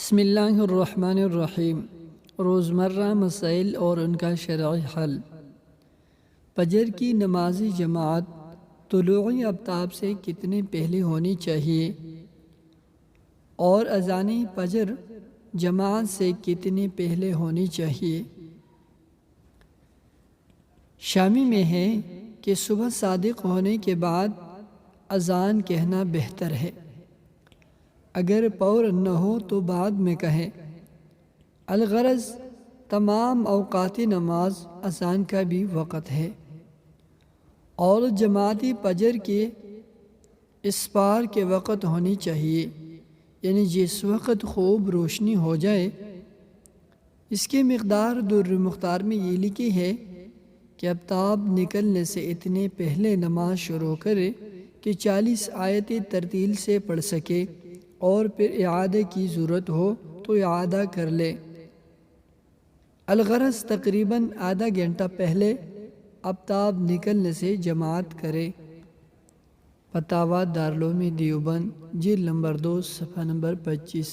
بسم اللہ الرحمن الرحیم۔ روزمرہ مسائل اور ان کا شرعی حل۔ فجر کی نمازی جماعت طلوع آفتاب سے کتنے پہلے ہونی چاہیے اور اذان فجر جماعت سے کتنے پہلے ہونی چاہیے؟ شامی میں ہے کہ صبح صادق ہونے کے بعد اذان کہنا بہتر ہے، اگر فوراً نہ ہو تو بعد میں کہیں۔ الغرض تمام اوقات نماز اذان کا بھی وقت ہے، اور جماعتی فجر کے اسفار کے وقت ہونی چاہیے، یعنی جس وقت خوب روشنی ہو جائے۔ اس کے مقدار در مختار میں یہ لکھی ہے کہ آفتاب نکلنے سے اتنے پہلے نماز شروع کرے کہ 40 آیتیں ترتیل سے پڑھ سکے، اور پھر اعادہ کی ضرورت ہو تو اعادہ کر لے۔ الغرض تقریباً آدھا گھنٹہ پہلے آفتاب نکلنے سے جماعت کرے۔ فتاوی دارالعلوم دیوبند، جلد نمبر 2، صفحہ نمبر 25۔